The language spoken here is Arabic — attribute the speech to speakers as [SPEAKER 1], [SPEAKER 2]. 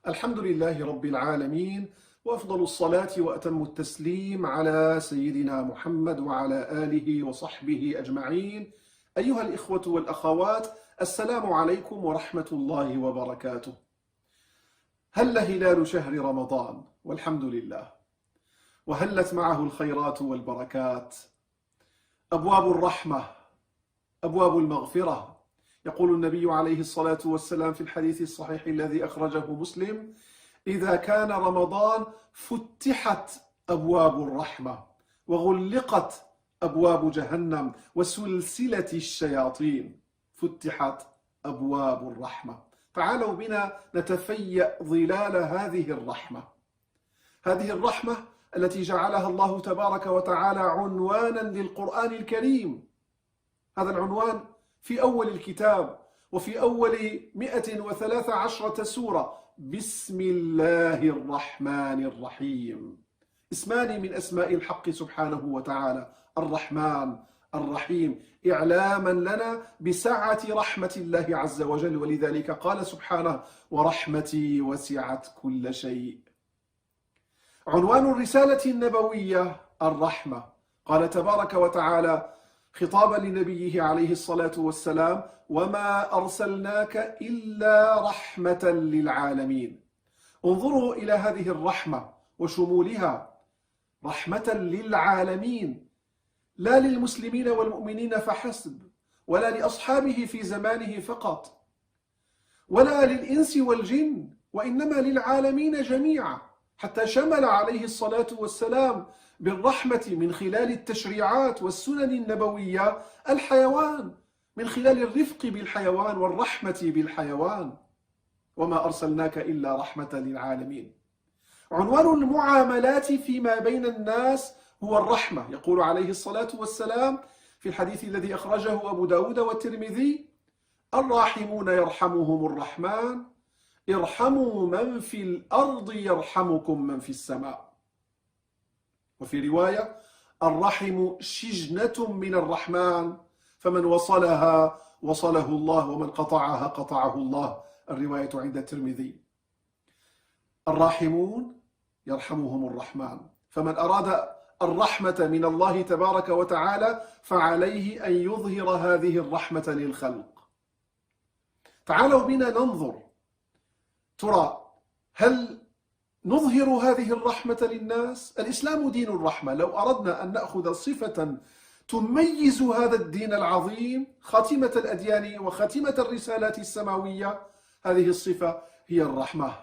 [SPEAKER 1] الحمد لله رب العالمين، وأفضل الصلاة وأتم التسليم على سيدنا محمد وعلى آله وصحبه أجمعين. أيها الإخوة والأخوات، السلام عليكم ورحمة الله وبركاته. هل هلال شهر رمضان والحمد لله، وهلت معه الخيرات والبركات، أبواب الرحمة، أبواب المغفرة. يقول النبي عليه الصلاة والسلام في الحديث الصحيح الذي أخرجه مسلم: إذا كان رمضان فتحت أبواب الرحمة وغلقت أبواب جهنم وسلسلة الشياطين. فتحت أبواب الرحمة. تعالوا بنا نتفيأ ظلال هذه الرحمة، هذه الرحمة التي جعلها الله تبارك وتعالى عنوانا للقرآن الكريم. هذا العنوان في أول الكتاب وفي أول 113 سورة: بسم الله الرحمن الرحيم. اسمان من أسماء الحق سبحانه وتعالى: الرحمن الرحيم، إعلاما لنا بسعة رحمة الله عز وجل، ولذلك قال سبحانه: ورحمتي وسعت كل شيء. عنوان الرسالة النبوية: الرحمة. قال تبارك وتعالى خطابا لنبيه عليه الصلاة والسلام: وما أرسلناك إلا رحمة للعالمين. انظروا إلى هذه الرحمة وشمولها، رحمة للعالمين، لا للمسلمين والمؤمنين فحسب، ولا لأصحابه في زمانه فقط، ولا للإنس والجن، وإنما للعالمين جميعا، حتى شمل عليه الصلاة والسلام بالرحمة من خلال التشريعات والسنن النبوية الحيوان، من خلال الرفق بالحيوان والرحمة بالحيوان. وما أرسلناك إلا رحمة للعالمين. عنوان المعاملات فيما بين الناس هو الرحمة. يقول عليه الصلاة والسلام في الحديث الذي أخرجه أبو داود والترمذي: الراحمون يرحمهم الرحمن، ارحموا من في الأرض يرحمكم من في السماء. وفي رواية: الرحم شجنة من الرحمن، فمن وصلها وصله الله، ومن قطعها قطعه الله. الرواية عند الترمذي. الراحمون يرحمهم الرحمن، فمن أراد الرحمة من الله تبارك وتعالى فعليه أن يظهر هذه الرحمة للخلق. تعالوا بنا ننظر، ترى هل نظهر هذه الرحمة للناس؟ الإسلام دين الرحمة. لو أردنا أن نأخذ صفة تميز هذا الدين العظيم، خاتمة الأديان وخاتمة الرسالات السماوية، هذه الصفة هي الرحمة.